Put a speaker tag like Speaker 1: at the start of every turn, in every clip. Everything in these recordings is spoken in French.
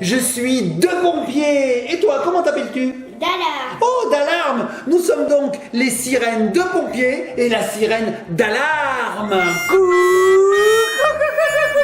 Speaker 1: je suis deux pompiers. Et toi, comment t'appelles-tu?
Speaker 2: D'alarme.
Speaker 1: Oh, d'alarme. Nous sommes donc les sirènes de pompiers et la sirène d'alarme.
Speaker 3: Coucou,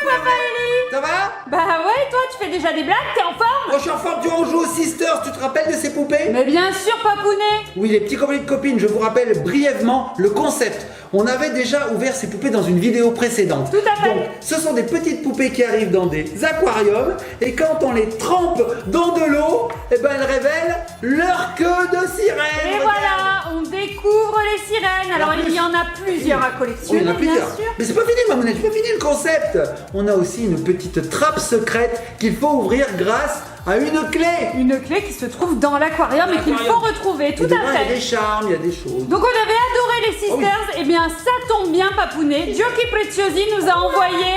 Speaker 3: Papa Eli.
Speaker 1: Ça va?
Speaker 3: Bah ouais, toi tu fais déjà des blagues, t'es en forme?
Speaker 1: Oh, je suis en forme, tu vois, on joue aux Sisters, tu te rappelles de ces poupées?
Speaker 3: Mais bien sûr, Papounet.
Speaker 1: Oui, les petits copains de copines, je vous rappelle brièvement le concept. On avait déjà ouvert ces poupées dans une vidéo précédente.
Speaker 3: Tout à fait.
Speaker 1: Donc, ce sont des petites poupées qui arrivent dans des aquariums et quand on les trempe dans de l'eau, eh ben elles révèlent leur queue de sirène.
Speaker 3: Et
Speaker 1: Regarde.
Speaker 3: voilà, on découvre les sirènes. Alors il y en a plusieurs à
Speaker 1: Oui,
Speaker 3: collectionner,
Speaker 1: il y en a plusieurs.
Speaker 3: bien sûr.
Speaker 1: Mais c'est pas fini, Mamounette, j'ai pas fini le concept. On a aussi une petite trappe secrète qu'il faut ouvrir grâce à une clé.
Speaker 3: Une clé qui se trouve dans l'aquarium et qu'il faut retrouver, tout
Speaker 1: Et dedans,
Speaker 3: à
Speaker 1: il y a
Speaker 3: fait.
Speaker 1: des charmes, il y a des choses.
Speaker 3: Donc on avait adoré les Sisters, et bien ça tombe bien, Papounet. Giochi Preziosi nous a envoyé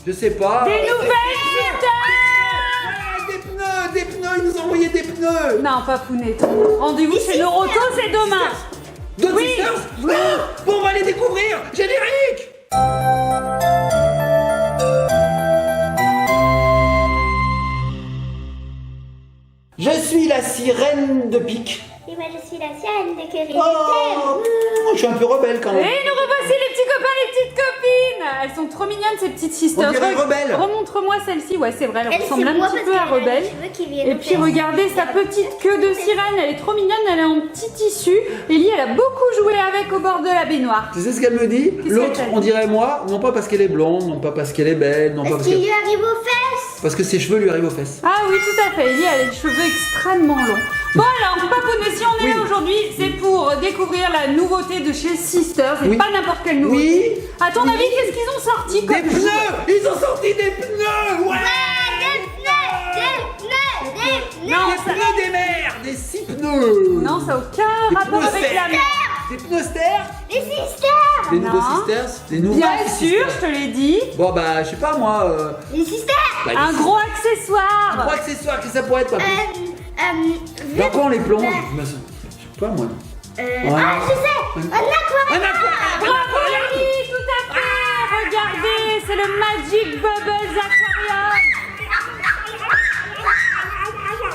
Speaker 1: Je sais pas.
Speaker 3: des nouvelles
Speaker 1: Ah, des pneus, ils nous ont envoyé des pneus.
Speaker 3: Sisters. Non, Papounet, ton rendez-vous chez Noroto, c'est demain.
Speaker 1: D'autres
Speaker 3: Oui,
Speaker 1: Sisters.
Speaker 3: oui.
Speaker 1: Ah, bon, on va les découvrir. Générique. Je suis la sirène de pique.
Speaker 2: Et moi je suis la sirène de Curry.
Speaker 1: Oh, je suis un peu rebelle quand
Speaker 3: Et
Speaker 1: même.
Speaker 3: nous revoici les petits copains, les petites copines. Elles sont trop mignonnes ces petites Sisters.
Speaker 1: On dirait Rebelle.
Speaker 3: Remontre-moi celle-ci, ouais c'est vrai, elle
Speaker 2: Elle,
Speaker 3: ressemble
Speaker 2: c'est
Speaker 3: un
Speaker 2: moi
Speaker 3: petit
Speaker 2: parce
Speaker 3: peu à
Speaker 2: qu'elle a les
Speaker 3: Rebelle.
Speaker 2: cheveux qui viennent
Speaker 3: Et puis regardez sa petite queue de sirène, elle est trop mignonne, elle est en petit tissu. Ellie, elle a beaucoup joué avec au bord de la baignoire.
Speaker 1: Tu sais ce qu'elle me dit?
Speaker 3: Qu'est-ce
Speaker 1: L'autre,
Speaker 3: qu'elle
Speaker 1: on dirait moi, non pas parce qu'elle est blonde, non pas parce qu'elle est belle, non pas
Speaker 2: Parce
Speaker 1: parce
Speaker 2: qu'il
Speaker 1: que...
Speaker 2: lui arrive aux fesses.
Speaker 1: Parce que ses cheveux lui arrivent aux fesses.
Speaker 3: Ah oui, tout à fait, Ellie, elle a les cheveux extrêmement longs. Bon alors, Papounet, si on est
Speaker 1: Oui.
Speaker 3: là aujourd'hui, c'est pour découvrir la nouveauté de chez Sisters, et
Speaker 1: Oui.
Speaker 3: pas n'importe quelle nouveauté.
Speaker 1: Oui.
Speaker 3: À ton avis, qu'est-ce qu'ils ont sorti
Speaker 1: Des
Speaker 3: comme
Speaker 1: pneus! Ils ont sorti des pneus! Ouais!
Speaker 3: Non,
Speaker 1: Des
Speaker 3: ça...
Speaker 1: pneus des mers! Des 6 pneus!
Speaker 3: non, ça n'a aucun
Speaker 1: Des
Speaker 3: rapport
Speaker 1: pneus
Speaker 3: avec
Speaker 1: secs.
Speaker 3: la mer.
Speaker 1: Des pneus sters?
Speaker 2: Les sisters.
Speaker 1: Des
Speaker 3: Non.
Speaker 1: nouveaux Sisters? Des nouveaux
Speaker 3: Bien sûr,
Speaker 1: Sisters.
Speaker 3: je te l'ai dit.
Speaker 1: Bon bah, je sais pas moi...
Speaker 2: Les sisters.
Speaker 1: bah,
Speaker 3: Un
Speaker 1: des-
Speaker 3: gros
Speaker 1: Un
Speaker 3: accessoire.
Speaker 1: gros accessoire, qu'est-ce que ça pourrait être quoi? Dans quoi on les plonge? Je sais pas moi.
Speaker 2: Ah, je sais. Un aquarium.
Speaker 1: Un aquarium!
Speaker 3: Bravo Ellie, tout à fait. Regardez, c'est le Magic Bubbles Aquarium.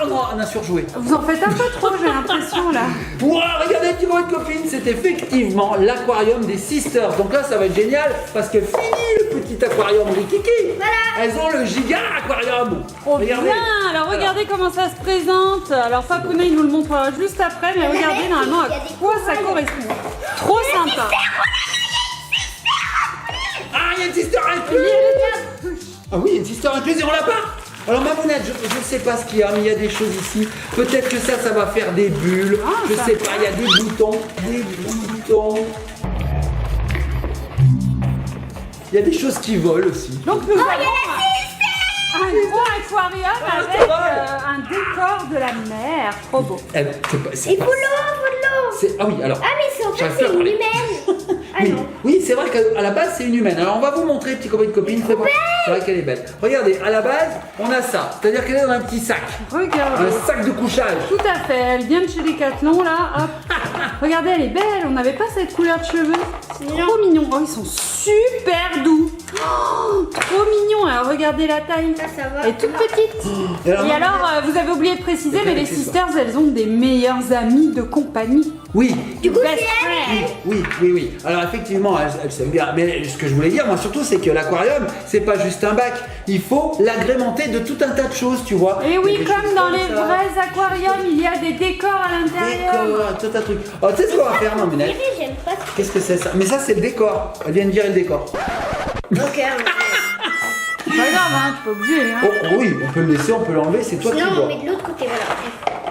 Speaker 1: Oh non, on a surjoué.
Speaker 3: Vous en faites un peu trop, j'ai l'impression là.
Speaker 1: Pouah, regardez, petit groupe de copines, c'est effectivement l'aquarium des Sisters. Donc là, ça va être génial parce que fini le petit aquarium Rikiki. Elles ont le giga aquarium.
Speaker 3: Oh
Speaker 1: Regardez.
Speaker 3: bien, alors regardez comment ça se présente. Alors Papounet il nous le montrera juste après, mais regardez normalement à quoi ça correspond. Trop sympa.
Speaker 1: Ah, il y a une Sister incluse.
Speaker 3: Ellie, elle est bien.
Speaker 1: Ah oui, il y a une Sister incluse et on l'a pas. Alors Mamounette, je sais pas ce qu'il y a, mais il y a des choses ici. Peut-être que ça va faire des bulles.
Speaker 3: Ah,
Speaker 1: je
Speaker 3: ça.
Speaker 1: sais pas, il y a des boutons. Des boutons. Il y a des choses qui volent aussi.
Speaker 3: Donc nous avons un gros aquarium avec
Speaker 1: ça va.
Speaker 3: un décor de la mer. Trop beau.
Speaker 1: Eh, c'est
Speaker 2: Et
Speaker 1: pas-
Speaker 2: faut l'eau.
Speaker 1: Ah oui, alors.
Speaker 2: Ah, mais c'est en fait,
Speaker 1: J'arrive
Speaker 2: c'est
Speaker 1: plus à
Speaker 2: une
Speaker 1: parler.
Speaker 2: humaine. Ah
Speaker 1: Oui,
Speaker 2: non.
Speaker 1: oui, c'est vrai qu'à la base c'est une humaine. Alors on va vous montrer, petit copain de copine. C'est vrai qu'elle est belle. Regardez, à la base, on a ça. C'est-à-dire qu'elle est dans un petit sac.
Speaker 3: Regardez.
Speaker 1: Un sac de couchage.
Speaker 3: Tout à fait, elle vient de chez Decathlon là, hop. Regardez, elle est belle, on n'avait pas cette couleur de cheveux. Trop mignon. Oh, ils sont super doux. Oh, trop mignon. Alors regardez la taille.
Speaker 2: Ça va.
Speaker 3: Elle est toute petite.
Speaker 1: Et alors,
Speaker 3: Et alors, vous avez oublié de préciser,
Speaker 1: C'est
Speaker 3: mais
Speaker 1: plein
Speaker 3: les
Speaker 1: d'accessoires.
Speaker 3: Sisters, elles ont des meilleures amies de compagnie.
Speaker 1: Oui,
Speaker 3: Best friend.
Speaker 1: oui. Alors effectivement, elles s'aiment bien. Mais ce que je voulais dire, moi surtout, c'est que l'aquarium, c'est pas juste un bac. Il faut l'agrémenter de tout un tas de choses, tu vois.
Speaker 3: Et
Speaker 1: Il y a
Speaker 3: oui,
Speaker 1: des
Speaker 3: comme
Speaker 1: choses
Speaker 3: dans
Speaker 1: comme
Speaker 3: les
Speaker 1: ça.
Speaker 3: vrais aquariums, il y a des décors à l'intérieur.
Speaker 1: Décor, tout un truc. Oh, tu sais ce qu'on va faire, Mamounette?
Speaker 2: Thierry, j'aime pas ce
Speaker 1: Qu'est-ce que c'est ça? Mais ça, c'est le décor. Elle vient de dire le décor.
Speaker 2: Ok.
Speaker 3: C'est pas grave, hein, t'es pas obligé. Hein.
Speaker 1: Oh, oui, on peut le laisser, on peut l'enlever, c'est toi qui
Speaker 2: Non,
Speaker 1: vois.
Speaker 2: mais de l'autre côté, voilà.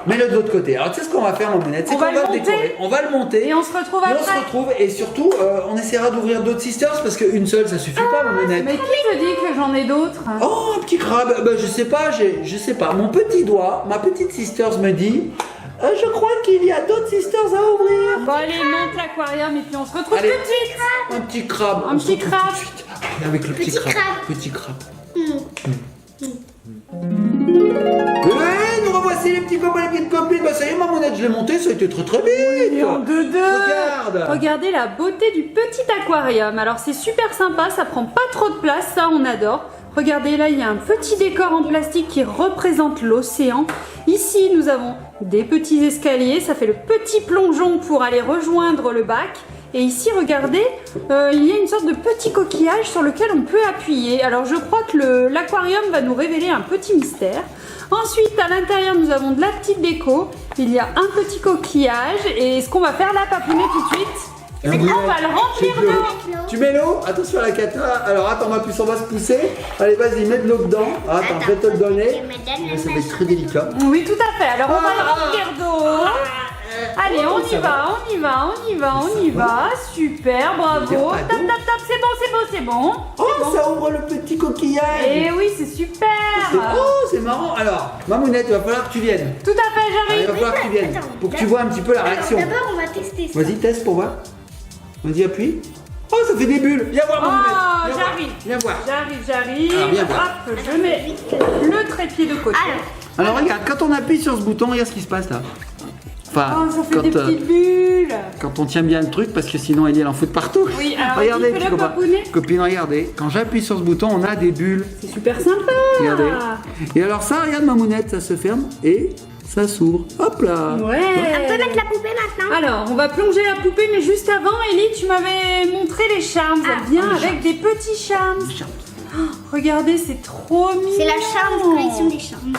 Speaker 1: Mets-le de l'autre côté. Alors tu sais ce qu'on va faire, Mamounette? C'est
Speaker 3: On
Speaker 1: qu'on
Speaker 3: va le
Speaker 1: va le
Speaker 3: monter.
Speaker 1: décorer. On va le monter.
Speaker 3: Et on se retrouve
Speaker 1: Et on se
Speaker 3: après.
Speaker 1: retrouve et surtout, on essaiera d'ouvrir d'autres Sisters parce qu'une seule, ça suffit pas, Mamounette.
Speaker 3: Mais qui te dit que j'en ai d'autres?
Speaker 1: Oh, un petit crabe. Bah, je sais pas, je sais pas. Mon petit doigt, ma petite Sisters me dit, je crois qu'il y a d'autres Sisters à ouvrir.
Speaker 3: Bon allez, monte l'aquarium et puis on se retrouve
Speaker 1: Allez.
Speaker 3: tout de suite.
Speaker 1: Un petit crabe.
Speaker 3: Un
Speaker 1: On se
Speaker 3: petit
Speaker 1: retrouve
Speaker 3: crabe.
Speaker 1: tout de suite. Allez, avec le petit
Speaker 2: Petit
Speaker 1: crabe.
Speaker 2: crabe.
Speaker 1: Petit crabe. Et nous revoici les petits copains, les petites copines. Bah ça y est, Mamounette, je l'ai monté, ça a été très très vite.
Speaker 3: Et en deux.
Speaker 1: Regarde.
Speaker 3: Regardez la beauté du petit aquarium. Alors c'est super sympa, ça prend pas trop de place, ça on adore. Regardez, là, il y a un petit décor en plastique qui représente l'océan. Ici, nous avons des petits escaliers. Ça fait le petit plongeon pour aller rejoindre le bac. Et ici, regardez, il y a une sorte de petit coquillage sur lequel on peut appuyer. Alors, je crois que l'aquarium va nous révéler un petit mystère. Ensuite, à l'intérieur, nous avons de la petite déco. Il y a un petit coquillage. Et ce qu'on va faire là, Papounet, tout de suite, on va le remplir d'eau.
Speaker 1: Tu mets l'eau, attention à la cata. Alors attends, on va se pousser. Allez, vas-y, mets de l'eau dedans. Attends, je vais te le donner. Ça va être très délicat.
Speaker 3: Oui, tout à fait. Alors, on va le remplir d'eau. Allez, on y va. Super, bravo. Tap, tap, tap, c'est bon.
Speaker 1: Oh, ça ouvre le petit coquillage.
Speaker 3: Et oui, c'est super.
Speaker 1: Oh, c'est marrant. Alors, Mamounette, il va falloir que tu viennes.
Speaker 3: Tout à fait,
Speaker 1: Il
Speaker 3: j'arrive.
Speaker 1: va falloir que tu viennes. Pour que tu vois un petit peu la réaction.
Speaker 2: D'abord, on va tester ça.
Speaker 1: Vas-y, teste pour voir. Vas-y, appuie. Oh, ça fait des bulles. Viens voir, Mamounette.
Speaker 3: Oh,
Speaker 1: Viens voir.
Speaker 3: j'arrive.
Speaker 1: Viens voir.
Speaker 3: J'arrive.
Speaker 1: Alors, viens voir.
Speaker 3: Hop, je mets le trépied de côté.
Speaker 1: Alors, regarde, quand on appuie sur ce bouton, regarde ce qui se passe là. Enfin,
Speaker 3: Oh, ça fait des petites bulles.
Speaker 1: quand on tient bien le truc, parce que sinon Ellie elle en fout de partout.
Speaker 3: Oui, alors
Speaker 1: regardez,
Speaker 3: vas-y, fais-le,
Speaker 1: petit copain.
Speaker 3: Papounet.
Speaker 1: Copine, regardez. Quand j'appuie sur ce bouton, on a des bulles.
Speaker 3: C'est super sympa.
Speaker 1: Regardez. Et alors ça, regarde Mamounette, ça se ferme et ça s'ouvre. Hop là.
Speaker 3: Ouais.
Speaker 2: On peut mettre la poupée maintenant.
Speaker 3: Alors, on va plonger la poupée, mais juste avant, Ellie, tu m'avais montré les charms. Elle vient avec des petits charms. Oh, regardez, c'est trop mignon.
Speaker 2: C'est la charme, collection des charmes.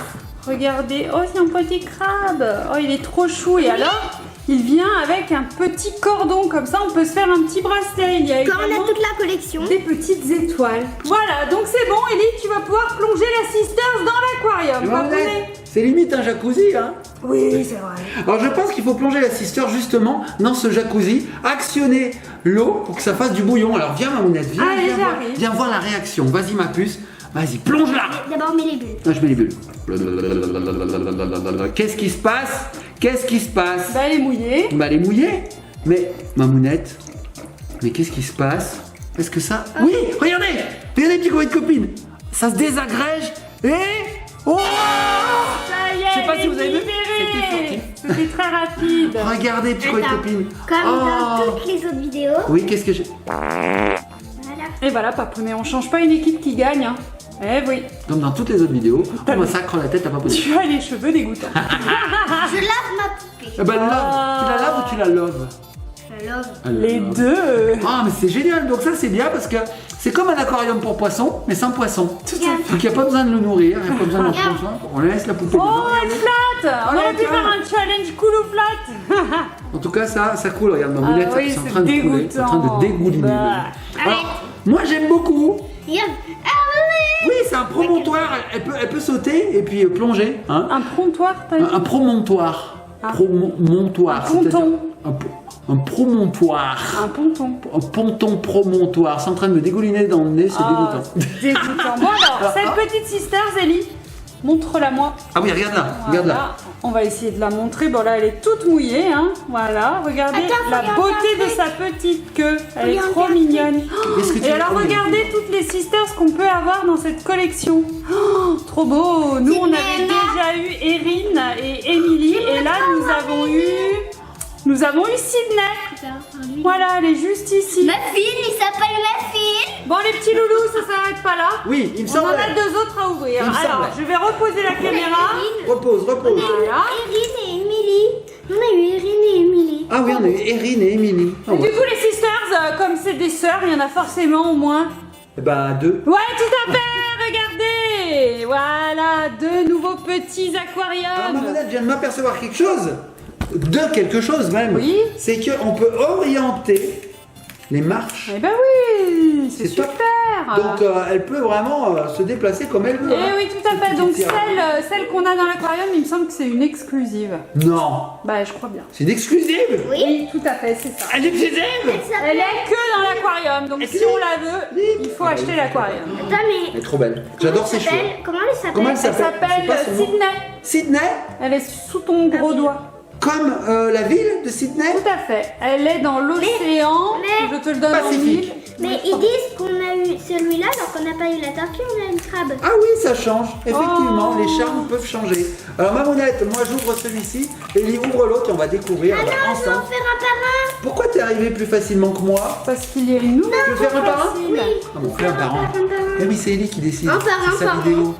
Speaker 3: Regardez, oh, c'est un petit crabe. Oh, il est trop chou. Et alors, il vient avec un petit cordon, comme ça, on peut se faire un petit bracelet. Il y a
Speaker 2: Quand on
Speaker 3: également
Speaker 2: a toute la collection.
Speaker 3: des petites étoiles. Voilà, donc c'est bon, Ellie, tu vas pouvoir plonger la Sisters dans l'aquarium. Papounet.
Speaker 1: Mamounette, c'est limite un jacuzzi, hein.
Speaker 3: Oui, c'est vrai.
Speaker 1: Alors je pense qu'il faut plonger la sister justement dans ce jacuzzi, actionner l'eau pour que ça fasse du bouillon. Alors viens Mamounette, viens,
Speaker 3: Allez,
Speaker 1: viens, voir,
Speaker 3: j'arrive.
Speaker 1: viens voir la réaction. Vas-y ma puce, vas-y, plonge-la.
Speaker 2: D'abord, on met les bulles.
Speaker 1: Là je mets les bulles. Qu'est-ce qui se passe? Qu'est-ce qui se passe?
Speaker 3: Bah, elle est mouillée.
Speaker 1: Bah elle est mouillée. Mais Mamounette, mais qu'est-ce qui se passe? Est-ce que ça... Oui, regardez. Regardez petits copains de copines. Ça se désagrège et... Oh!
Speaker 3: Ça y est,
Speaker 1: Je sais pas
Speaker 3: elle
Speaker 1: si
Speaker 3: est
Speaker 1: vous avez vu,
Speaker 3: libérée. C'était très rapide.
Speaker 1: Regardez petits copains de
Speaker 2: Attends.
Speaker 1: copines.
Speaker 2: Comme
Speaker 1: Oh.
Speaker 2: dans toutes les autres vidéos.
Speaker 1: Oui, qu'est-ce que j'ai...
Speaker 2: Voilà.
Speaker 3: Et voilà, Papounet, on change pas une équipe qui gagne. Hein. Eh oui,
Speaker 1: Comme dans toutes les autres vidéos, on massacre la tête à pas possible.
Speaker 3: tu as les cheveux dégoûtants.
Speaker 2: Je lave ma poupée.
Speaker 1: Eh ben love, tu la laves ou tu la loves?
Speaker 2: Je lave.
Speaker 3: Les deux.
Speaker 1: Ah mais c'est génial, donc ça c'est bien parce que c'est comme un aquarium pour poissons, mais sans poisson.
Speaker 3: Tout à fait.
Speaker 1: Donc il n'y a pas besoin de le nourrir, il n'y a pas besoin d'en prendre soin. On laisse la poupée
Speaker 3: Oh,
Speaker 1: dedans.
Speaker 3: elle flotte. On aurait pu
Speaker 1: tiens.
Speaker 3: faire un challenge cool ou flat.
Speaker 1: En tout cas ça coule, regarde ma boulette,
Speaker 3: Ah oui,
Speaker 1: c'est en
Speaker 3: c'est
Speaker 1: train de couler, c'est en train
Speaker 3: dégoûtant.
Speaker 1: de dégouliner.
Speaker 3: Bah.
Speaker 1: Alors, moi j'aime beaucoup.
Speaker 2: Regarde.
Speaker 1: Oui, c'est un promontoire, elle peut sauter et puis plonger. Hein.
Speaker 3: Un promontoire, t'as dit?
Speaker 1: Un promontoire.
Speaker 3: Ah.
Speaker 1: Promontoire.
Speaker 3: Un ponton.
Speaker 1: c'est-à-dire un promontoire.
Speaker 3: Un ponton.
Speaker 1: Un ponton promontoire. C'est en train de me dégouliner dans le nez, c'est
Speaker 3: Ah,
Speaker 1: dégoûtant.
Speaker 3: c'est dégoûtant. Bon alors, cette petite Sisters, Ellie, montre-la moi.
Speaker 1: Ah oui, regarde-la, regarde-la.
Speaker 3: Voilà. On va essayer de la montrer. Bon là, elle est toute mouillée, hein. Voilà, regardez
Speaker 2: Attends,
Speaker 3: la
Speaker 2: regarde
Speaker 3: beauté
Speaker 2: un
Speaker 3: de
Speaker 2: truc.
Speaker 3: sa petite queue. Elle est
Speaker 2: Regarde
Speaker 3: trop
Speaker 2: un truc.
Speaker 3: mignonne.
Speaker 1: Qu'est-ce que tu
Speaker 3: Et
Speaker 1: veux
Speaker 3: alors
Speaker 1: prendre?
Speaker 3: regardez toutes les Sisters qu'on peut avoir dans cette collection. Oh, trop beau. Nous on avait déjà eu Erin et Emily et là nous avons eu Sydney. Voilà, elle est juste ici.
Speaker 2: Muffin, il s'appelle Muffin.
Speaker 3: Bon les petits loulous, ça s'arrête pas là.
Speaker 1: Oui, il me
Speaker 3: On en
Speaker 1: semble.
Speaker 3: a deux autres à ouvrir.
Speaker 1: Il me
Speaker 3: Alors,
Speaker 1: semble.
Speaker 3: je vais reposer la caméra.
Speaker 1: Repose, repose.
Speaker 3: Voilà.
Speaker 2: Erin et Emily. On a eu Erin et Emily.
Speaker 1: Ah oui, on a eu Erin et Emily. Ah
Speaker 3: Et
Speaker 1: ouais.
Speaker 3: du coup les Sisters, comme c'est des sœurs, il y en a forcément au moins.
Speaker 1: Eh ben, 2.
Speaker 3: Ouais, tout à fait, regardez. Voilà, deux nouveaux petits
Speaker 1: Alors,
Speaker 3: aquariums.
Speaker 1: Mamounette vient de m'apercevoir quelque chose. De quelque chose même.
Speaker 3: Oui.
Speaker 1: C'est qu'on peut orienter les marches.
Speaker 3: Eh ben oui, c'est
Speaker 1: C'est top.
Speaker 3: super.
Speaker 1: Donc, elle peut vraiment se déplacer comme elle veut.
Speaker 3: Eh
Speaker 1: hein.
Speaker 3: oui, tout à
Speaker 1: Cette
Speaker 3: fait.
Speaker 1: petite
Speaker 3: Donc
Speaker 1: sirène.
Speaker 3: celle qu'on a dans l'aquarium, il me semble que c'est une exclusive.
Speaker 1: Non,
Speaker 3: Bah, je crois bien.
Speaker 1: c'est une exclusive.
Speaker 3: Oui, tout à fait, c'est ça.
Speaker 1: Elle est exclusive.
Speaker 3: Elle est que dans l'aquarium, donc si on la veut, il faut acheter l'aquarium.
Speaker 2: Attends, mais.
Speaker 1: Elle est trop belle. J'adore ses cheveux.
Speaker 2: Comment elle s'appelle?
Speaker 1: Comment elle
Speaker 3: Elle
Speaker 1: s'appelle?
Speaker 3: s'appelle
Speaker 1: Je sais pas son nom.
Speaker 3: Sydney.
Speaker 1: Sydney.
Speaker 3: Elle est sous ton gros doigt.
Speaker 1: Comme la ville de Sydney.
Speaker 3: Tout à fait. Elle est dans l'océan.
Speaker 2: mais-
Speaker 3: Je te le donne en
Speaker 1: Pacifique.
Speaker 3: 1000.
Speaker 2: Mais ils disent qu'on a eu celui-là alors qu'on n'a pas eu la tortue, on a eu le crabe.
Speaker 1: Ah oui, ça change. Effectivement,
Speaker 3: Oh.
Speaker 1: les charmes peuvent changer. Alors, Mamounette, moi j'ouvre celui-ci. Ellie ouvre l'autre et on va découvrir
Speaker 2: Ah non, je vais
Speaker 1: ensemble.
Speaker 2: en faire un par un.
Speaker 1: Pourquoi t'es arrivé plus facilement que moi?
Speaker 3: Parce qu'il y a une nouvelle.
Speaker 1: Tu veux faire un par un?
Speaker 3: facile.
Speaker 1: Ah bon, fais un par un. Eh oui, c'est Ellie qui décide.
Speaker 2: Un par un,
Speaker 1: C'est sa
Speaker 2: par un.
Speaker 1: vidéo.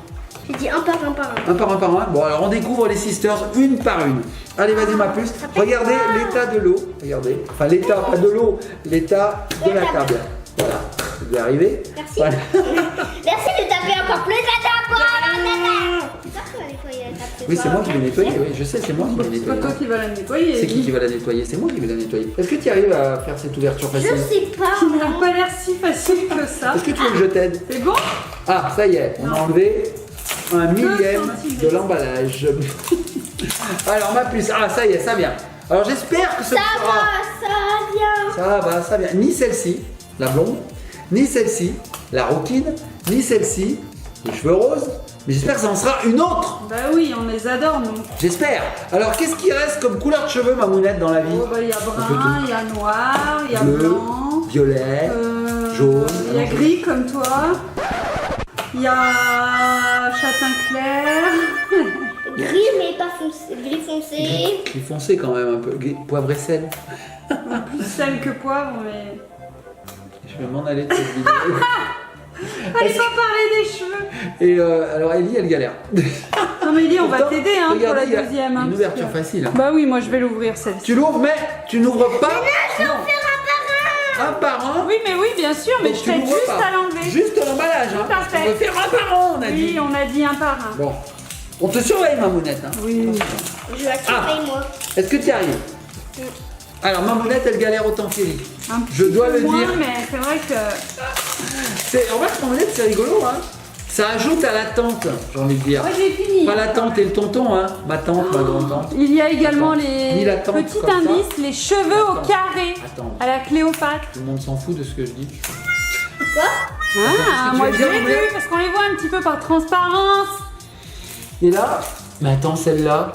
Speaker 2: J'ai dit un par un par un.
Speaker 1: Un par un par un. Bon, alors on découvre les sisters une par une. Allez, vas-y, ma puce. Regardez l'état de l'eau. Regardez. Enfin, l'état, pas de l'eau, l'état de la table. Voilà. Vous devez arriver.
Speaker 2: Merci.
Speaker 1: Voilà.
Speaker 2: Merci de taper encore plus la table. C'est toi qui vas nettoyer la table.
Speaker 1: Oui, c'est moi qui vais nettoyer. Oui, je sais, c'est moi qui vais
Speaker 3: C'est pas
Speaker 1: nettoyer.
Speaker 3: toi qui vas la nettoyer.
Speaker 1: C'est qui va la nettoyer? C'est moi qui vais la nettoyer. Est-ce que tu arrives à faire cette ouverture
Speaker 2: Je
Speaker 1: facile?
Speaker 2: sais pas.
Speaker 3: Qui n'a pas l'air si facile que ça.
Speaker 1: Est-ce que tu veux que je t'aide?
Speaker 3: C'est bon?
Speaker 1: Ah, ça y est, on a enlevé un millième
Speaker 3: centimètres.
Speaker 1: de l'emballage. Alors, ma puce, ah, ça y est, ça vient. Alors, j'espère que ce
Speaker 2: Ça
Speaker 1: sera...
Speaker 2: va, ça vient.
Speaker 1: Ça va, ça vient. Ni celle-ci, la blonde, ni celle-ci, la rouquine, ni celle-ci, les cheveux roses. Mais j'espère que ça en sera une autre.
Speaker 3: Bah oui, on les adore, nous.
Speaker 1: J'espère. Alors, qu'est-ce qui reste comme couleur de cheveux, ma mounette, dans la vie?
Speaker 3: Oh, bah il y a
Speaker 1: Un peu
Speaker 3: brun,
Speaker 1: tout.
Speaker 3: il y a noir, il y a
Speaker 1: Bleu,
Speaker 3: blanc.
Speaker 1: violet, jaune.
Speaker 3: Il y a gris comme toi. Il y a châtain clair.
Speaker 2: Gris mais pas foncé. Gris foncé.
Speaker 1: Gris foncé quand même un peu. Poivre et sel.
Speaker 3: Plus sel que poivre, mais.
Speaker 1: Je vais m'en aller de cette vidéo.
Speaker 3: Allez pas parler des cheveux.
Speaker 1: Et alors, Ellie, elle galère.
Speaker 3: Non mais Ellie, on va
Speaker 1: Pourtant,
Speaker 3: t'aider hein, pour
Speaker 1: regardez,
Speaker 3: la
Speaker 1: il y a
Speaker 3: deuxième. hein,
Speaker 1: une
Speaker 3: parce
Speaker 1: ouverture
Speaker 3: que-
Speaker 1: facile.
Speaker 3: Bah oui, moi je vais l'ouvrir celle-ci.
Speaker 1: Tu l'ouvres, mais tu n'ouvres pas. Non. Un par un.
Speaker 3: Oui, mais oui, bien sûr, mais
Speaker 1: Donc
Speaker 3: je
Speaker 1: tu
Speaker 3: t'aide
Speaker 1: n'ouvres
Speaker 3: juste
Speaker 1: pas.
Speaker 3: à l'enlever.
Speaker 1: Juste l'emballage. Hein.
Speaker 3: Tout à fait.
Speaker 1: On va faire un par un, on a
Speaker 3: Oui,
Speaker 1: dit.
Speaker 3: on a dit un par un.
Speaker 1: Bon. On te surveille, ma mounette. Hein.
Speaker 3: Oui.
Speaker 2: Je vais surveiller moi.
Speaker 1: Est-ce que tu y arrives? Alors, ma mounette, elle galère autant qu'Ellie.
Speaker 3: Un petit
Speaker 1: Je dois
Speaker 3: peu
Speaker 1: le
Speaker 3: moins,
Speaker 1: dire.
Speaker 3: mais c'est vrai que.
Speaker 1: En fait, ma mounette, c'est rigolo. Hein. Ça ajoute à la tante, j'ai envie de dire.
Speaker 3: Ouais, j'ai fini.
Speaker 1: Pas la tante et le tonton, hein. Ma tante, ma grande-tante.
Speaker 3: Il y a également
Speaker 1: Attends.
Speaker 3: les
Speaker 1: Ni la tente
Speaker 3: petits
Speaker 1: comme ça.
Speaker 3: indices, les cheveux au
Speaker 1: Attends.
Speaker 3: carré.
Speaker 1: Attends.
Speaker 3: À la Cléopâtre.
Speaker 1: Tout le monde s'en fout de ce que je dis.
Speaker 2: Quoi?
Speaker 3: Ah,
Speaker 1: tu
Speaker 3: moi
Speaker 1: veux
Speaker 3: je
Speaker 1: dire,
Speaker 3: l'ai
Speaker 1: Mounet
Speaker 3: vu parce qu'on les voit un petit peu par transparence.
Speaker 1: Et là, mais attends, celle-là.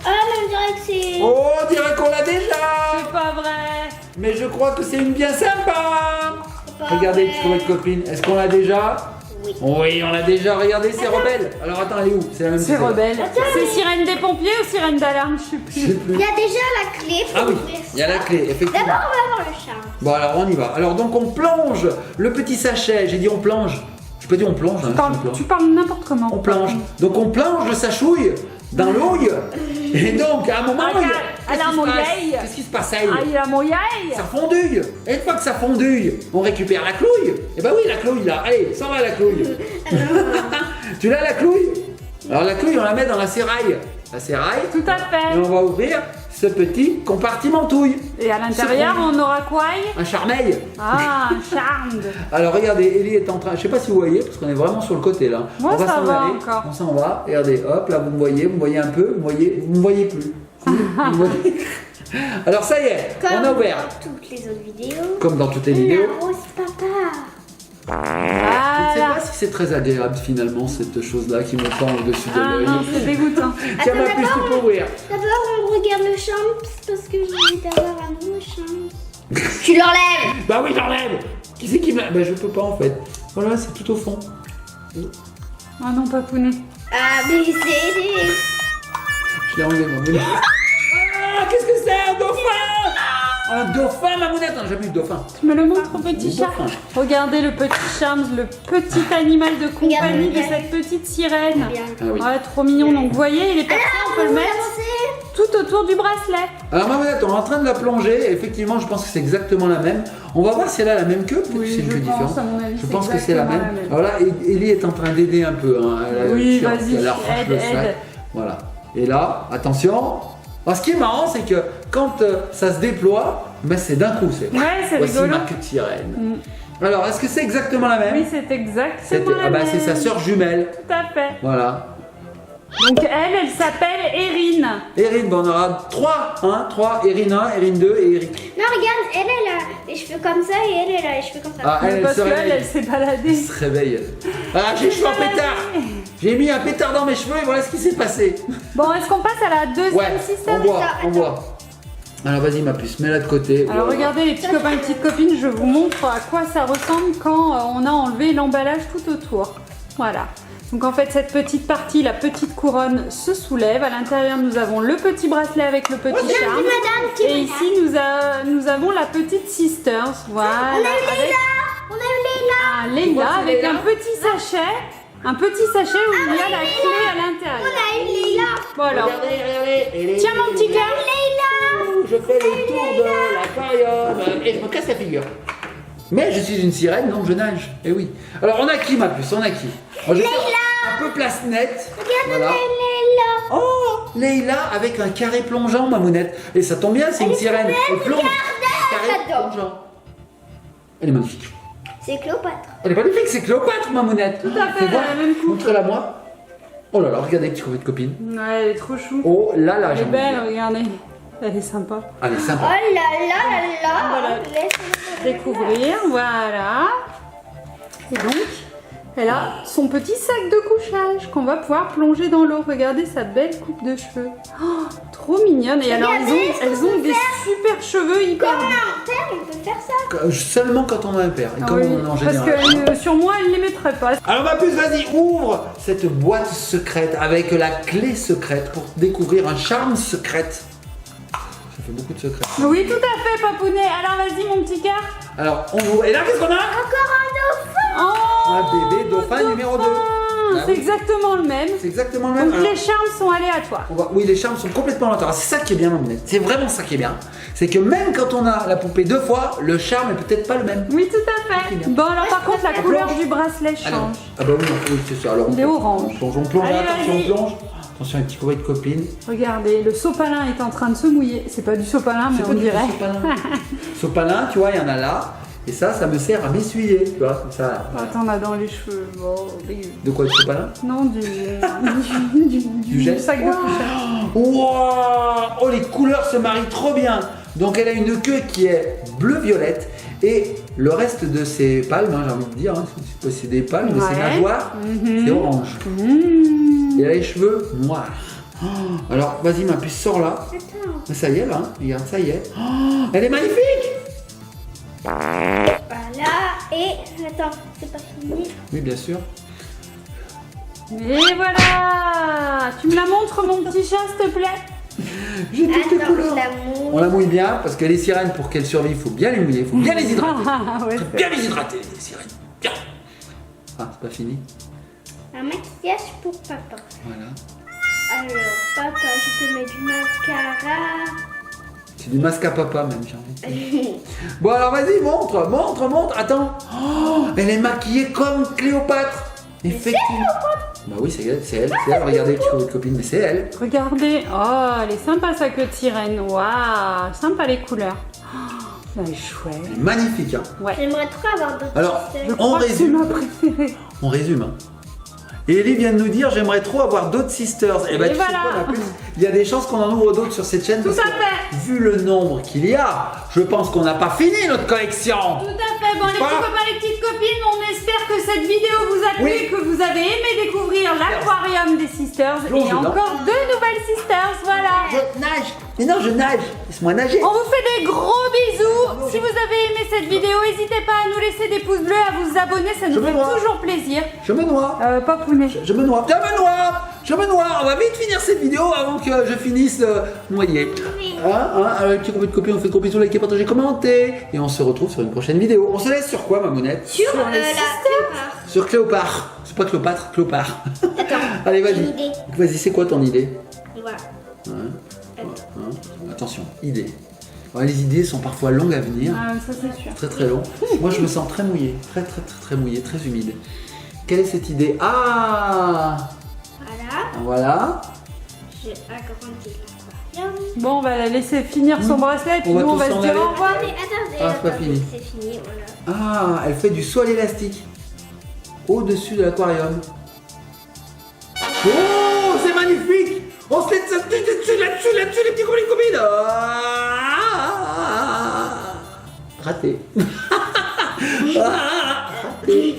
Speaker 2: Ah, mais on dirait que c'est.
Speaker 1: Oh, on dirait qu'on l'a déjà.
Speaker 3: C'est pas vrai.
Speaker 1: Mais je crois que c'est une bien sympa.
Speaker 2: c'est pas
Speaker 1: Regardez,
Speaker 2: vrai.
Speaker 1: pour votre copine, est-ce qu'on l'a déjà?
Speaker 2: Oui.
Speaker 1: Oui, on l'a déjà. Regardez, c'est rebelle. Alors attends, elle est où? C'est la même
Speaker 3: C'est
Speaker 1: chose.
Speaker 3: rebelle. C'est sirène des pompiers ou sirène d'alarme, je sais
Speaker 1: Je sais
Speaker 3: plus.
Speaker 1: plus.
Speaker 2: Il y a déjà la clé pour
Speaker 1: Ah oui,
Speaker 2: ouvrir
Speaker 1: il y a
Speaker 2: ça.
Speaker 1: la clé, effectivement.
Speaker 2: D'abord, on va voir le charme.
Speaker 1: Bon, alors on y va. Alors donc on plonge le petit sachet. J'ai dit on plonge. Je peux dire on plonge. Hein, on plonge.
Speaker 3: Tu parles n'importe comment.
Speaker 1: On plonge. Donc on plonge le sachouille dans l'ouille. Et donc à un moment,
Speaker 3: Regarde,
Speaker 1: qu'est-ce
Speaker 3: à la
Speaker 1: qui se passe?
Speaker 3: mouilleille.
Speaker 1: Qu'est-ce qui se passe?
Speaker 3: Ah, il a mouillaille.
Speaker 1: Ça fondouille. Et une fois que ça fondouille, on récupère la clouille. Et bah oui, la clouille là. Allez, s'en va la clouille. Tu l'as la clouille? Alors la clouille, on la met dans la séraille. La séraille.
Speaker 3: Tout à
Speaker 1: Et
Speaker 3: fait.
Speaker 1: on va ouvrir ce petit compartimentouille.
Speaker 3: Et à l'intérieur, on aura quoi?
Speaker 1: Un charmeil.
Speaker 3: Ah, un charme.
Speaker 1: Alors regardez, Ellie est en train, je sais pas si vous voyez, parce qu'on est vraiment sur le côté là.
Speaker 3: Moi,
Speaker 1: on va
Speaker 3: ça
Speaker 1: s'en
Speaker 3: va
Speaker 1: aller,
Speaker 3: encore.
Speaker 1: on s'en va. Regardez, hop, là vous me voyez un peu, vous me voyez plus. Vous me voyez. Alors ça y est,
Speaker 2: Comme
Speaker 1: on a ouvert.
Speaker 2: dans toutes les autres vidéos.
Speaker 1: Comme dans toutes les vidéos.
Speaker 2: La rose papa.
Speaker 1: Je ne sais
Speaker 3: Voilà.
Speaker 1: pas si c'est très agréable finalement cette chose-là qui me pend au-dessus de
Speaker 3: Ah
Speaker 1: l'œil.
Speaker 3: non, c'est dégoûtant.
Speaker 1: Tiens ma
Speaker 2: Attends,
Speaker 1: puce, tu peux ouvrir.
Speaker 2: D'abord, on regarde le champ parce que j'ai envie d'avoir un nouveau champ. Tu l'enlèves.
Speaker 1: Bah oui, j'enlève. Qui c'est qui me l'a... Bah je peux pas en fait. Voilà, c'est tout au fond.
Speaker 3: Ah non, papounet.
Speaker 2: A, B, C, D.
Speaker 1: Je l'ai enlevé, ma mounette. Ah, qu'est-ce que c'est? Un dauphin! Un dauphin, ma mounette! On n'a jamais eu de dauphin.
Speaker 3: Tu me le montres au petit
Speaker 1: Le
Speaker 3: chat.
Speaker 1: dauphin.
Speaker 3: Regardez le petit Charms, le petit animal de compagnie de
Speaker 2: Regarde.
Speaker 3: cette petite sirène.
Speaker 2: Bien.
Speaker 1: Ah oui.
Speaker 3: Ouais, trop mignon. Donc, vous voyez, il est parti, on peut le mettre
Speaker 2: Avancer.
Speaker 3: tout autour du bracelet.
Speaker 1: Alors ma mounette, on est en train de la plonger. Et effectivement, je pense que c'est exactement la même. On va voir si elle a la même queue. Peut-être que c'est une queue différente.
Speaker 3: à mon avis,
Speaker 1: Je pense que c'est la
Speaker 3: exactement
Speaker 1: même. Alors là, Ellie est en train d'aider un peu. Hein.
Speaker 3: Oui,
Speaker 1: Elle a
Speaker 3: vas-y,
Speaker 1: elle arrache
Speaker 3: aide,
Speaker 1: le sac.
Speaker 3: aide.
Speaker 1: Voilà. Et là, attention. Alors, ce qui est marrant, c'est que quand ça se déploie, ben, c'est d'un coup. C'est
Speaker 3: Ouais, c'est
Speaker 1: voici
Speaker 3: rigolo.
Speaker 1: ma queue de sirène.
Speaker 3: Mm.
Speaker 1: Alors, est-ce que c'est exactement la même?
Speaker 3: Oui, c'est exactement la
Speaker 1: Ah bah,
Speaker 3: même.
Speaker 1: c'est sa sœur jumelle.
Speaker 3: Tout à fait.
Speaker 1: Voilà.
Speaker 3: Donc, elle s'appelle Erin.
Speaker 1: Erin, ben, on aura 3. Hein, 3. Erin 1, Erin 2 et Erin.
Speaker 2: Non, regarde, elle a les cheveux comme ça et elle a les cheveux comme ça.
Speaker 1: Ah, elle
Speaker 3: Parce
Speaker 1: se
Speaker 3: qu'elle,
Speaker 1: réveille.
Speaker 3: elle s'est baladée.
Speaker 1: Elle se réveille. Ah, j'ai les cheveux en pétard. J'ai mis un pétard dans mes cheveux et voilà ce qui s'est passé.
Speaker 3: Bon, est-ce qu'on passe à la deuxième
Speaker 1: Ouais,
Speaker 3: système
Speaker 1: on voit,
Speaker 2: Attends,
Speaker 1: on voit. Alors vas-y ma puce, mets-la de côté.
Speaker 3: Alors
Speaker 1: Voilà.
Speaker 3: regardez les petits copains et petites copines, je vous montre à quoi ça ressemble quand on a enlevé l'emballage tout autour. Voilà. Donc en fait, cette petite partie, la petite couronne, se soulève. À l'intérieur, nous avons le petit bracelet avec le petit charme. Et ici, nous avons la petite Sisters. Voilà.
Speaker 2: On a eu Leila.
Speaker 3: Un Leila
Speaker 1: Moi, c'est
Speaker 3: avec
Speaker 1: Leila.
Speaker 3: un petit sachet. Un petit sachet où il y a la clé à l'intérieur.
Speaker 2: On a eu Leila.
Speaker 3: Bon alors,
Speaker 1: Regardez.
Speaker 3: tiens mon petit cœur.
Speaker 1: Je fais le tour de l'aquarium et je me casse la figure. Mais je suis une sirène, donc je nage. Eh oui. Alors on a qui ma puce? On a qui? Moi, je fais un peu place nette.
Speaker 2: Regarde, on a
Speaker 1: Voilà.
Speaker 2: eu Leila.
Speaker 1: Oh, Leila avec un carré plongeant, Mamounette. Et ça tombe bien, c'est une sirène. Elle plonge. Carré
Speaker 2: j'adore.
Speaker 1: plongeant. Elle est magnifique.
Speaker 2: C'est Cléopâtre.
Speaker 1: Elle est magnifique, c'est Cléopâtre, Mamounette.
Speaker 3: Tout à fait,
Speaker 1: Fais voir.
Speaker 3: la même coupe.
Speaker 1: Montre-la moi. Oh là là, regardez que tu trouves de copine.
Speaker 3: Ouais, elle est trop chou.
Speaker 1: Oh là là,
Speaker 3: Elle est
Speaker 1: j'ai envie de
Speaker 3: belle,
Speaker 1: dire.
Speaker 3: regardez. Elle est sympa.
Speaker 1: Elle est
Speaker 2: Oh
Speaker 1: sympa.
Speaker 2: là là là.
Speaker 3: Voilà.
Speaker 2: Laisse-moi
Speaker 3: Découvrir, voilà. Et donc, elle a son petit sac de couchage qu'on va pouvoir plonger dans l'eau. Regardez sa belle coupe de cheveux. Oh, trop mignonne. Et alors, elles ont des super cheveux hyper
Speaker 2: Comme un père, on peut faire ça.
Speaker 1: Seulement quand on a un père. Et
Speaker 3: Ah
Speaker 1: comme
Speaker 3: oui,
Speaker 1: on en
Speaker 3: parce
Speaker 1: général.
Speaker 3: que sur moi, elle ne les mettrait pas.
Speaker 1: Alors ma puce, vas-y, ouvre cette boîte secrète avec la clé secrète pour découvrir un charme secrète. Ça fait beaucoup de secrets.
Speaker 3: Oui, tout à fait, papounet. Alors, vas-y, mon petit cœur.
Speaker 1: Alors, on ouvre. Et là, qu'est-ce qu'on a?
Speaker 2: Encore un dauphin.
Speaker 3: Oh,
Speaker 1: Un bébé dauphin numéro 2. Ah
Speaker 3: c'est
Speaker 1: oui.
Speaker 3: exactement le même.
Speaker 1: C'est exactement le même.
Speaker 3: Donc,
Speaker 1: Alors,
Speaker 3: les charmes sont aléatoires.
Speaker 1: oui, les charmes sont complètement aléatoires. C'est ça qui est bien, Mamounette. C'est vraiment ça qui est bien. C'est que même quand on a la poupée 2 fois, le charme est peut-être pas le même.
Speaker 3: Oui, tout à fait.
Speaker 1: Très bien.
Speaker 3: Bon, alors, par contre, la
Speaker 1: On
Speaker 3: couleur
Speaker 1: plonge.
Speaker 3: du bracelet
Speaker 1: Alors,
Speaker 3: change.
Speaker 1: ah bah oui, oui, c'est ça. Alors,
Speaker 3: Il est orange.
Speaker 1: On plonge.
Speaker 3: Allez,
Speaker 1: Attention,
Speaker 3: vas-y.
Speaker 1: on plonge. Attention, un petit courrier de copine.
Speaker 3: Regardez, le sopalin est en train de se mouiller. C'est pas du sopalin, mais
Speaker 1: C'est
Speaker 3: on
Speaker 1: pas du
Speaker 3: dirait.
Speaker 1: sopalin. Sopalin, tu vois, il y en a là. Et ça me sert à m'essuyer. Tu vois, comme ça.
Speaker 3: Oh, t'en as dans les cheveux. Bon, dégueu.
Speaker 1: De quoi, du sopalin?
Speaker 3: Non, du
Speaker 1: gel.
Speaker 3: sac de couchage.
Speaker 1: Waouh! Oh, les couleurs se marient trop bien. Donc, elle a une queue qui est bleu-violette. Et le reste de ses palmes, hein, j'ai envie de dire, hein, c'est des palmes, mais ses
Speaker 3: Ouais.
Speaker 1: nageoires,
Speaker 3: Mhm.
Speaker 1: c'est orange.
Speaker 3: Mmh.
Speaker 1: Et elle a les cheveux noirs. Oh, alors, vas-y, ma puce, sors là.
Speaker 2: Attends.
Speaker 1: Ça y est, là. Hein. Regarde, ça y est. Oh, elle est magnifique!
Speaker 2: Voilà. Et attends, c'est pas fini.
Speaker 1: Oui, bien sûr.
Speaker 3: Et voilà. Tu me la montres, mon petit chat, s'il te plaît?
Speaker 1: J'ai toutes les
Speaker 2: Attends,
Speaker 1: couleurs.
Speaker 2: l'amour.
Speaker 1: On la mouille bien parce que les sirènes, pour qu'elles survivent, il faut bien les mouiller, il faut bien les hydrater.
Speaker 3: Ah, ouais,
Speaker 1: Faut bien les hydrater, les sirènes. Bien. Ah, c'est pas fini.
Speaker 2: Un maquillage pour papa.
Speaker 1: Voilà.
Speaker 2: Alors, papa, je te mets du mascara.
Speaker 1: C'est du masque à papa même, j'ai envie de dire. Bon, alors vas-y, montre, montre, montre. Attends. Oh, elle est maquillée comme Cléopâtre. Effectivement. Bah oui, c'est elle, c'est elle. Regardez, petit courrier de copine, mais c'est elle.
Speaker 3: Regardez. Oh, elle est sympa, sa queue de sirène. Waouh, sympa les couleurs. Oh, elle est chouette.
Speaker 1: Elle est magnifique, hein.
Speaker 3: Ouais.
Speaker 2: J'aimerais trop avoir d'autres
Speaker 1: Alors,
Speaker 2: sisters.
Speaker 3: Je
Speaker 1: on
Speaker 3: crois que c'est
Speaker 1: résume.
Speaker 3: ma préférée.
Speaker 1: On résume. Hein. Et Ellie vient de nous dire j'aimerais trop avoir d'autres sisters. Et bah
Speaker 3: Et
Speaker 1: tu sais
Speaker 3: voilà.
Speaker 1: quoi, ma puce, il y a des chances qu'on en ouvre d'autres sur cette chaîne.
Speaker 3: Tout
Speaker 1: parce
Speaker 3: à
Speaker 1: que,
Speaker 3: fait.
Speaker 1: vu le nombre qu'il y a, je pense qu'on n'a pas fini notre collection.
Speaker 3: Tout à fait. Bon, les
Speaker 1: Pas.
Speaker 3: petits copains, les petites copines, on espère que cette vidéo vous a plu,
Speaker 1: Oui.
Speaker 3: que vous avez aimé découvrir l'aquarium des sisters
Speaker 1: Plonge
Speaker 3: et
Speaker 1: dedans.
Speaker 3: encore 2 nouvelles sisters. Voilà.
Speaker 1: Je nage. Mais non, je nage. Laisse-moi nager.
Speaker 3: On vous fait des gros bisous. Si vous avez aimé cette vidéo, n'hésitez pas à nous laisser des pouces bleus, à vous abonner, ça
Speaker 1: Je
Speaker 3: nous
Speaker 1: me
Speaker 3: fait
Speaker 1: noie.
Speaker 3: toujours plaisir.
Speaker 1: Je me noie.
Speaker 3: Papounet.
Speaker 1: Je me noie. Je me noie. Je me noie. On va vite finir cette vidéo avant que je finisse noyé. Petit copain de copine, on fait gros bisous, likez, partagez, commentez. Et on se retrouve sur une prochaine vidéo. On se laisse sur quoi, ma monette?
Speaker 2: Sur
Speaker 3: les
Speaker 2: la
Speaker 3: sisters.
Speaker 2: Cléopâtre.
Speaker 1: Sur Cléopâtre. C'est pas Cléopâtre, Cléopâtre.
Speaker 2: Attends.
Speaker 1: Allez,
Speaker 2: j'ai une
Speaker 1: vas-y.
Speaker 2: idée.
Speaker 1: Vas-y, c'est quoi ton idée?
Speaker 2: Voilà.
Speaker 1: Attention, idée. Ouais, les idées sont parfois longues à venir,
Speaker 3: Ah, ça c'est sûr.
Speaker 1: très très longues. Moi je me sens très mouillé, très mouillé, très humide. Quelle est cette idée? Ah,
Speaker 2: Voilà.
Speaker 1: voilà.
Speaker 2: J'ai agrandi l'aquarium.
Speaker 3: Bon, on va la laisser finir son bracelet et puis
Speaker 1: On va
Speaker 3: nous on
Speaker 1: tous
Speaker 3: va se
Speaker 1: s'en
Speaker 3: dire
Speaker 1: aller.
Speaker 3: au revoir.
Speaker 2: Attendez.
Speaker 1: Ah, c'est pas fini.
Speaker 2: C'est fini, voilà.
Speaker 1: Ah, elle fait du saut à l'élastique au-dessus de l'aquarium. Oh, c'est magnifique! On se laisse là-dessus, les petits copines. Ah, raté. Ah, raté.